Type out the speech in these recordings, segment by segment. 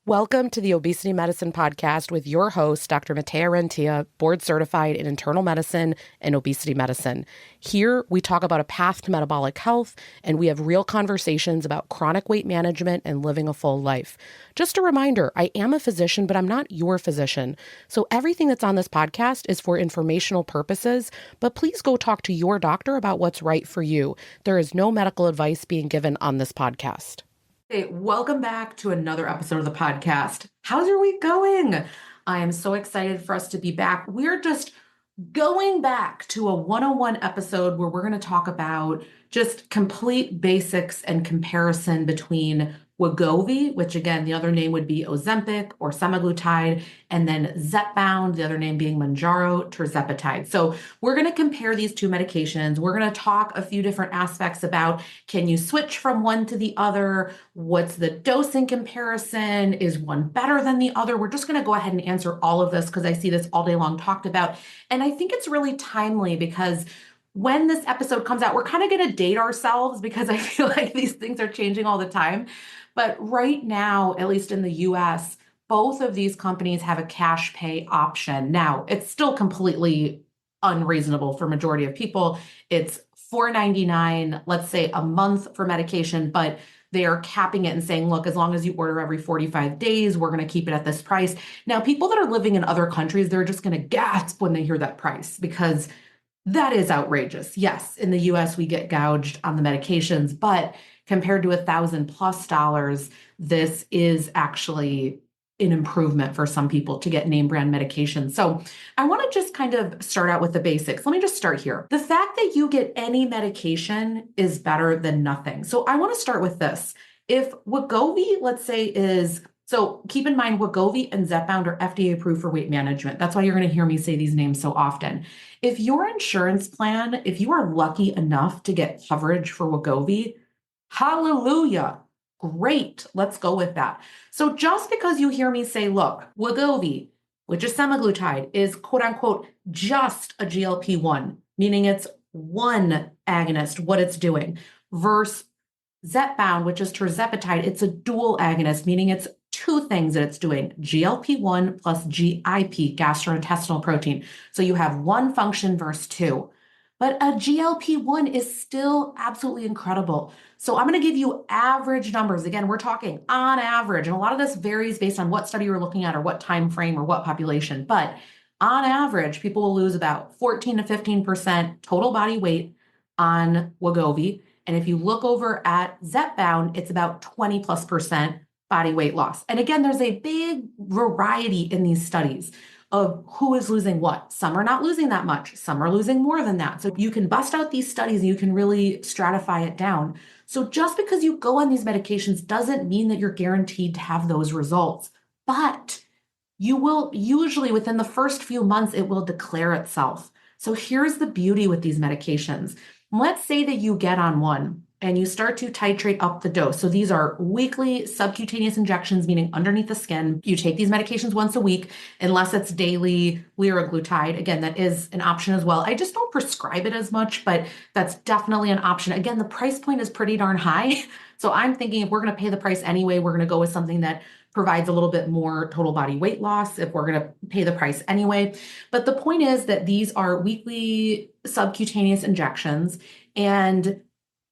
Welcome to the Obesity Medicine Podcast with your host, Dr. Rentea, board certified in internal medicine and obesity medicine. Here, we talk about a path to metabolic health, and we have real conversations about chronic weight management and living a full life. Just a reminder, I am a physician, but I'm not your physician. So everything that's on this podcast is for informational purposes, but please go talk to your doctor about what's right for you. There is no medical advice being given on this podcast. Hey, welcome back to another episode of the podcast. How's your week going? I am so excited for us to be back. We're just going back to a 101 episode where we're going to talk about just complete basics and comparison between Wegovy, which again, the other name would be Ozempic or semaglutide, and then Zepbound, the other name being Mounjaro, tirzepatide. So we're going to compare these two medications. We're going to talk a few different aspects about, can you switch from one to the other? What's the dosing comparison? Is one better than the other? We're just going to go ahead and answer all of this because I see this all day long talked about. And I think it's really timely because when this episode comes out, we're kind of going to date ourselves because I feel like these things are changing all the time. But right now, at least in the US, both of these companies have a cash pay option. Now, it's still completely unreasonable for majority of people. It's $4.99, let's say a month for medication, but they are capping it and saying, look, as long as you order every 45 days, we're going to keep it at this price. Now, people that are living in other countries, they're just going to gasp when they hear that price because that is outrageous. Yes, in the US, we get gouged on the medications, but compared to $1,000+ this is actually an improvement for some people to get name brand medication. So I want to just kind of start out with the basics. Let me just start here. The fact that you get any medication is better than nothing. So I want to start with this. If Wegovy, let's say so keep in mind, Wegovy and Zepbound are FDA approved for weight management. That's why you're going to hear me say these names so often. If your insurance plan, if you are lucky enough to get coverage for Wegovy, hallelujah, great, let's go with that. So just because you hear me say, look, Wegovy, which is semaglutide, is quote unquote just a GLP-1, meaning it's one agonist, what it's doing, versus Zepbound, which is tirzepatide, it's a dual agonist, meaning it's two things that it's doing, GLP-1 plus GIP, gastrointestinal protein. So you have one function versus two. But a GLP-1 is still absolutely incredible. So I'm going to give you average numbers. Again, we're talking on average, and a lot of this varies based on what study you're looking at or what time frame or what population. But on average, people will lose about 14 to 15% total body weight on Wegovy. And if you look over at Zepbound, it's about 20+% body weight loss. And again, there's a big variety in these studies of who is losing what. Some are not losing that much. Some are losing more than that. So you can bust out these studies and you can really stratify it down. So just because you go on these medications doesn't mean that you're guaranteed to have those results. But you will usually, within the first few months, it will declare itself. So here's the beauty with these medications. Let's say that you get on one and you start to titrate up the dose. So these are weekly subcutaneous injections, meaning underneath the skin. You take these medications once a week, unless it's daily liraglutide. Again, that is an option as well. I just don't prescribe it as much, but that's definitely an option. Again, the price point is pretty darn high. So I'm thinking if we're going to pay the price anyway, we're going to go with something that provides a little bit more total body weight loss if we're going to pay the price anyway. But the point is that these are weekly subcutaneous injections. And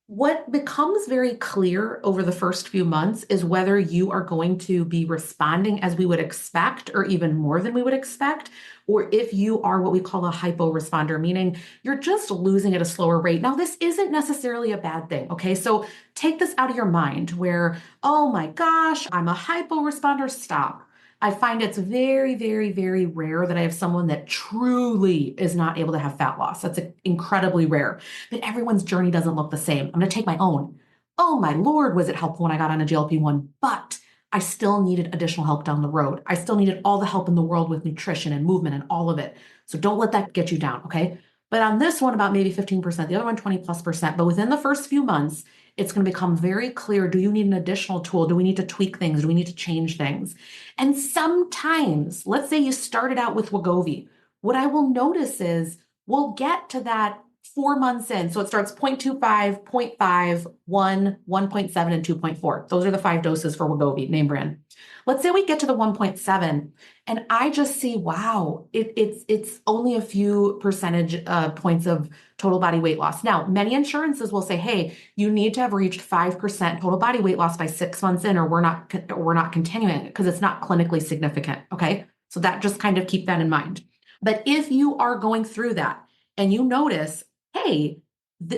what becomes very clear over the first few months is whether you are going to be responding as we would expect or even more than we would expect, or if you are what we call a hypo-responder, meaning you're just losing at a slower rate. Now, this isn't necessarily a bad thing, okay? So take this out of your mind where, oh my gosh, I'm a hypo-responder, stop. I find it's very, very, very rare that I have someone that truly is not able to have fat loss. That's incredibly rare. But everyone's journey doesn't look the same. I'm going to take my own. Oh my Lord, was it helpful when I got on a GLP-1, but I still needed additional help down the road. I still needed all the help in the world with nutrition and movement and all of it. So don't let that get you down, okay? But on this one, about maybe 15%, the other one 20+%. But within the first few months, it's going to become very clear. Do you need an additional tool? Do we need to tweak things? Do we need to change things? And sometimes, let's say you started out with Wegovy. What I will notice is we'll get to that 4 months in. So it starts 0.25, 0.5, 1, 1.7, and 2.4. Those are the 5 doses for Wegovy, name brand. Let's say we get to the 1.7 and I just see, wow, it's only a few percentage points of total body weight loss. Now, many insurances will say, hey, you need to have reached 5% total body weight loss by 6 months in, or we're not continuing it because it's not clinically significant. Okay. So that just kind of keep that in mind. But if you are going through that and you notice, hey,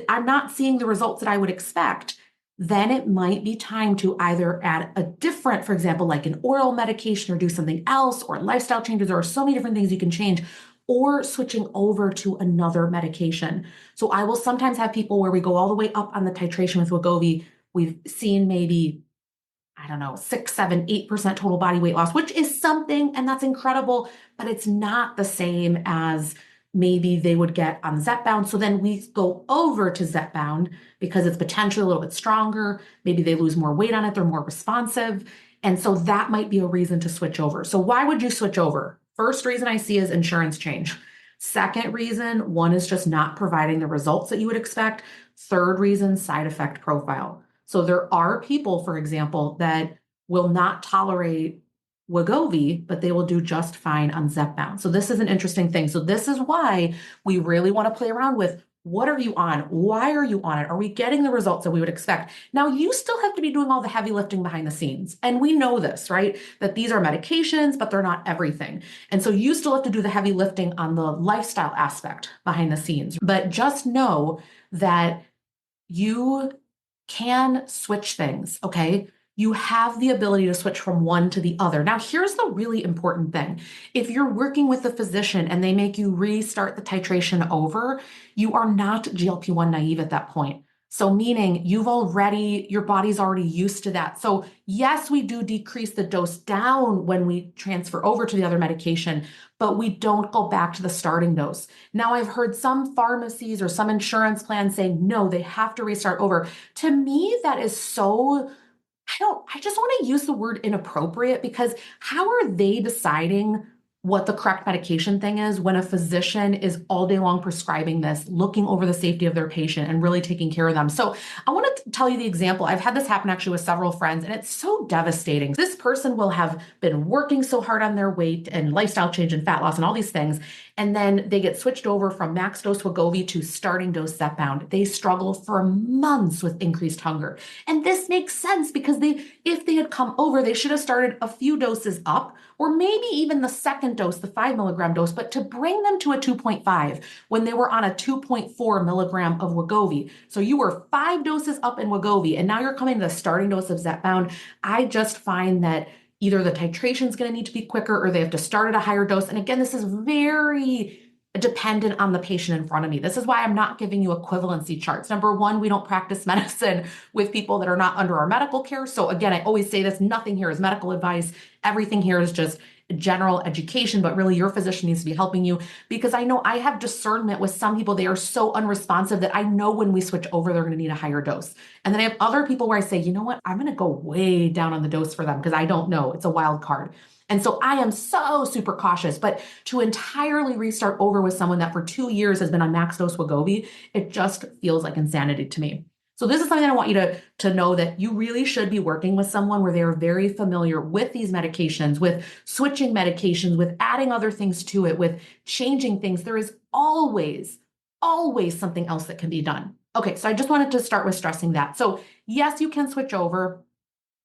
I'm not seeing the results that I would expect, then it might be time to either add a different, for example, like an oral medication or do something else, or lifestyle changes. There are so many different things you can change, or switching over to another medication. So I will sometimes have people where we go all the way up on the titration with Wegovy. We've seen maybe, I don't know, 6, 7, 8% total body weight loss, which is something, and that's incredible, but it's not the same as maybe they would get on Zepbound. So then we go over to Zepbound because it's potentially a little bit stronger. Maybe they lose more weight on it. They're more responsive. And so that might be a reason to switch over. So why would you switch over? First reason I see is insurance change. Second reason, one is just not providing the results that you would expect. Third reason, side effect profile. So there are people, for example, that will not tolerate Wegovy, but they will do just fine on Zepbound. So this is an interesting thing. So this is why we really want to play around with, what are you on? Why are you on it? Are we getting the results that we would expect? Now, you still have to be doing all the heavy lifting behind the scenes. And we know this, right? That these are medications, but they're not everything. And so you still have to do the heavy lifting on the lifestyle aspect behind the scenes. But just know that you can switch things, okay? You have the ability to switch from one to the other. Now, here's the really important thing. If you're working with a physician and they make you restart the titration over, you are not GLP-1 naive at that point. So meaning your body's already used to that. So yes, we do decrease the dose down when we transfer over to the other medication, but we don't go back to the starting dose. Now, I've heard some pharmacies or some insurance plans saying, no, they have to restart over. To me, that is so, I just want to use the word inappropriate, because how are they deciding what the correct medication thing is when a physician is all day long prescribing this, looking over the safety of their patient and really taking care of them? So I want to tell you the example. I've had this happen actually with several friends, and it's so devastating. This person will have been working so hard on their weight and lifestyle change and fat loss and all these things, and then they get switched over from max dose Wegovy to starting dose Zepbound. They struggle for months with increased hunger. And this makes sense because if they had come over, they should have started a few doses up, or maybe even the second dose, the 5 milligram dose, but to bring them to a 2.5 when they were on a 2.4 milligram of Wegovy. So you were 5 doses up in Wegovy, and now you're coming to the starting dose of Zepbound. I just find that either the titration is going to need to be quicker, or they have to start at a higher dose. And again, this is very dependent on the patient in front of me. This is why I'm not giving you equivalency charts. Number one, we don't practice medicine with people that are not under our medical care. So again, I always say this, nothing here is medical advice. Everything here is just general education, but really your physician needs to be helping you, because I know I have discernment with some people. They are so unresponsive that I know when we switch over, they're going to need a higher dose. And then I have other people where I say, you know what, I'm going to go way down on the dose for them because I don't know. It's a wild card. And so I am so super cautious, but to entirely restart over with someone that for 2 years has been on max dose Wegovy, it just feels like insanity to me. So this is something that I want you to know, that you really should be working with someone where they are very familiar with these medications, with switching medications, with adding other things to it, with changing things. There is always something else that can be done. Okay, so I just wanted to start with stressing that. So yes, you can switch over.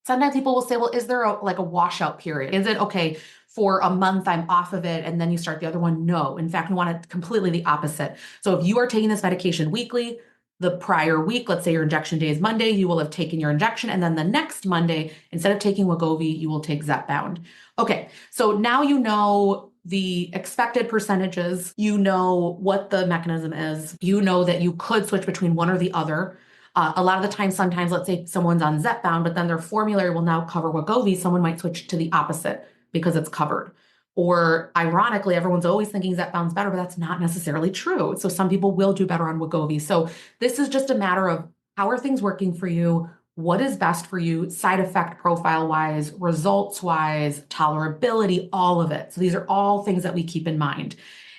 Sometimes people will say, well, is there a washout period? Is it okay for a month I'm off of it and then you start the other one? No. In fact, we want it completely the opposite. So if you are taking this medication weekly, the prior week, let's say your injection day is Monday, you will have taken your injection. And then the next Monday, instead of taking Wegovy, you will take Zepbound. Okay, so now you know the expected percentages, you know what the mechanism is, you know that you could switch between one or the other. A lot of the time, sometimes, let's say someone's on Zepbound, but then their formulary will now cover Wegovy, someone might switch to the opposite because it's covered. Or ironically, everyone's always thinking Zepbound's better, but that's not necessarily true. So some people will do better on Wegovy. So this is just a matter of, how are things working for you? What is best for you, side effect profile wise, results wise, tolerability, all of it. So these are all things that we keep in mind.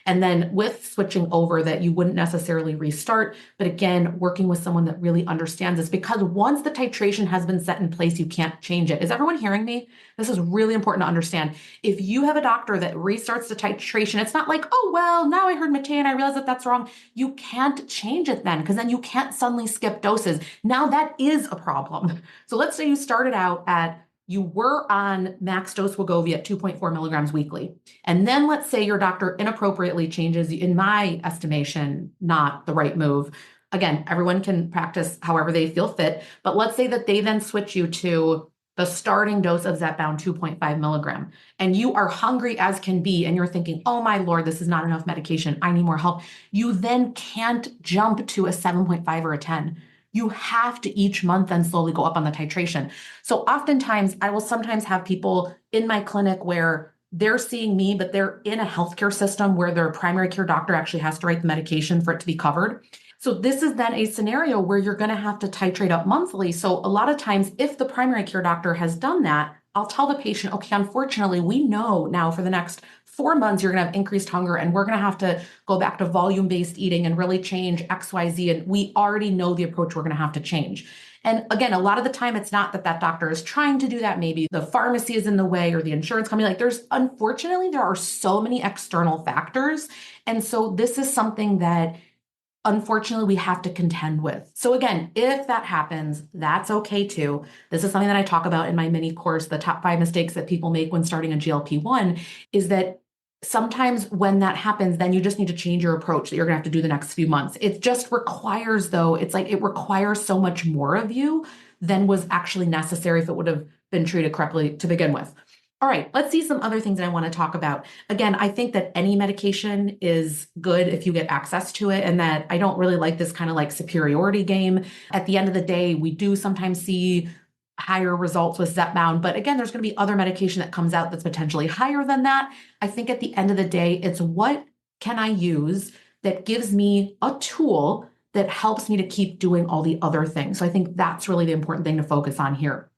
And then with switching over, that you wouldn't necessarily restart, but again, working with someone that really understands this, because once the titration has been set in place, you can't change it. Is everyone hearing me? This is really important to understand. If you have a doctor that restarts the titration, it's not like, oh, well, now I heard Matea and I realize that that's wrong. You can't change it then, because then you can't suddenly skip doses. Now that is a problem. So let's say you started out you were on max dose Wegovy at 2.4 milligrams weekly. And then let's say your doctor inappropriately changes, in my estimation, not the right move. Again, everyone can practice however they feel fit, but let's say that they then switch you to the starting dose of Zepbound 2.5 milligram, and you are hungry as can be, and you're thinking, oh my Lord, this is not enough medication, I need more help. You then can't jump to a 7.5 or a 10. You have to each month then slowly go up on the titration. So oftentimes I will sometimes have people in my clinic where they're seeing me, but they're in a healthcare system where their primary care doctor actually has to write the medication for it to be covered. So this is then a scenario where you're going to have to titrate up monthly. So a lot of times, if the primary care doctor has done that, I'll tell the patient, okay, unfortunately, we know now for the next 4 months, you're going to have increased hunger, and we're going to have to go back to volume-based eating and really change X, Y, Z. And we already know the approach we're going to have to change. And again, a lot of the time, it's not that doctor is trying to do that. Maybe the pharmacy is in the way or the insurance company. Unfortunately, there are so many external factors. And so this is something that unfortunately, we have to contend with. So again, if that happens, that's okay too. This is something that I talk about in my mini course. The top 5 mistakes that people make when starting a GLP-1 is that sometimes when that happens, then you just need to change your approach that you're gonna have to do the next few months. It just requires, though, it requires so much more of you than was actually necessary if it would have been treated correctly to begin with. All right, let's see some other things that I want to talk about. Again, I think that any medication is good if you get access to it, and that I don't really like this kind of like superiority game. At the end of the day, we do sometimes see higher results with Zepbound, but again, there's going to be other medication that comes out that's potentially higher than that. I think at the end of the day, it's what can I use that gives me a tool that helps me to keep doing all the other things. So I think that's really the important thing to focus on here.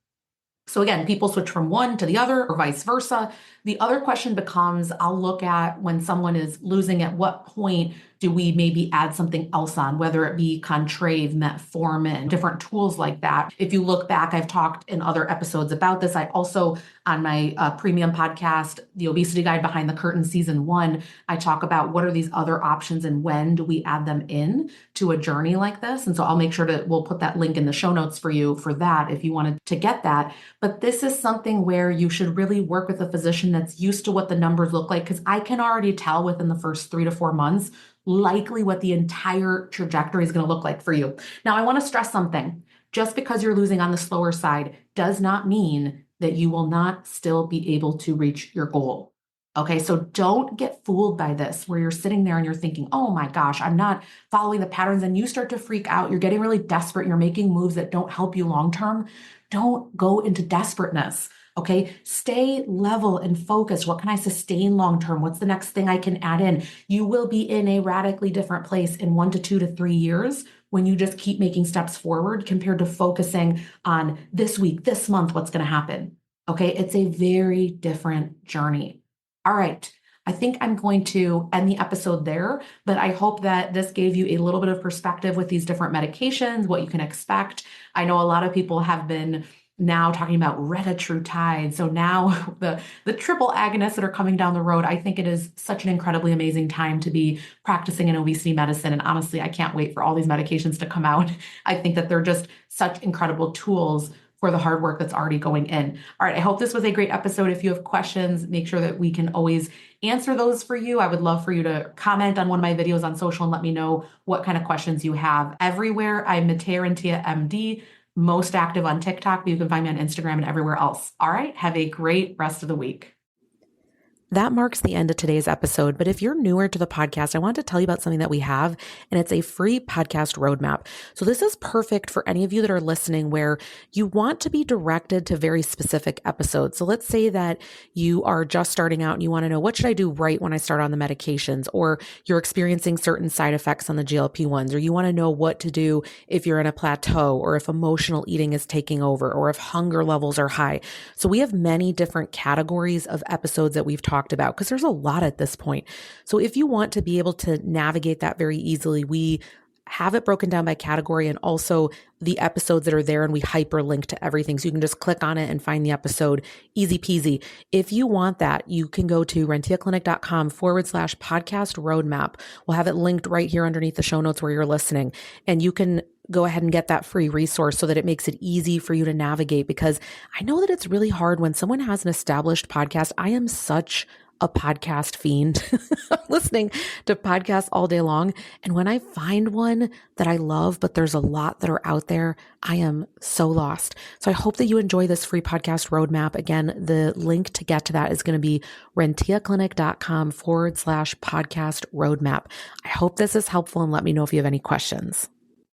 So again, people switch from one to the other or vice versa. The other question becomes, I'll look at when someone is losing, at what point do we maybe add something else on, whether it be Contrave, metformin, different tools like that. If you look back, I've talked in other episodes about this. I also, on my premium podcast, The Obesity Guide Behind the Curtain Season 1, I talk about what are these other options and when do we add them in to a journey like this. And so I'll make sure we'll put that link in the show notes for you for that if you wanted to get that. But this is something where you should really work with a physician that's used to what the numbers look like, because I can already tell within the first 3 to 4 months likely what the entire trajectory is going to look like for you. Now, I want to stress something. Just because you're losing on the slower side does not mean that you will not still be able to reach your goal. Okay, so don't get fooled by this, where you're sitting there and you're thinking, oh my gosh, I'm not following the patterns, and you start to freak out. You're getting really desperate. You're making moves that don't help you long-term. Don't go into desperateness. Okay, stay level and focused. What can I sustain long-term? What's the next thing I can add in? You will be in a radically different place in 1 to 2 to 3 years when you just keep making steps forward compared to focusing on this week, this month, what's going to happen. Okay, it's a very different journey. All right, I think I'm going to end the episode there, but I hope that this gave you a little bit of perspective with these different medications, what you can expect. I know a lot of people have been now talking about retatrutide. So now the triple agonists that are coming down the road, I think it is such an incredibly amazing time to be practicing in obesity medicine. And honestly, I can't wait for all these medications to come out. I think that they're just such incredible tools for the hard work that's already going in. All right, I hope this was a great episode. If you have questions, make sure that we can always answer those for you. I would love for you to comment on one of my videos on social and let me know what kind of questions you have. Everywhere, I'm Rentea, MD, most active on TikTok, but you can find me on Instagram and everywhere else. All right, have a great rest of the week. That marks the end of today's episode. But if you're newer to the podcast, I want to tell you about something that we have, and it's a free podcast roadmap. So this is perfect for any of you that are listening where you want to be directed to very specific episodes. So let's say that you are just starting out and you want to know, what should I do right when I start on the medications? Or you're experiencing certain side effects on the GLP-1s, or you want to know what to do if you're in a plateau, or if emotional eating is taking over, or if hunger levels are high. So we have many different categories of episodes that we've talked talked about, because there's a lot at this point. So if you want to be able to navigate that very easily, we have it broken down by category and also the episodes that are there, and we hyperlink to everything. So you can just click on it and find the episode, easy peasy. If you want that, you can go to renteaclinic.com/podcast roadmap. We'll have it linked right here underneath the show notes where you're listening. And you can go ahead and get that free resource so that it makes it easy for you to navigate, because I know that it's really hard when someone has an established podcast. I am such a podcast fiend. I'm listening to podcasts all day long. And when I find one that I love, but there's a lot that are out there, I am so lost. So I hope that you enjoy this free podcast roadmap. Again, the link to get to that is going to be renteaclinic.com/podcast roadmap. I hope this is helpful, and let me know if you have any questions.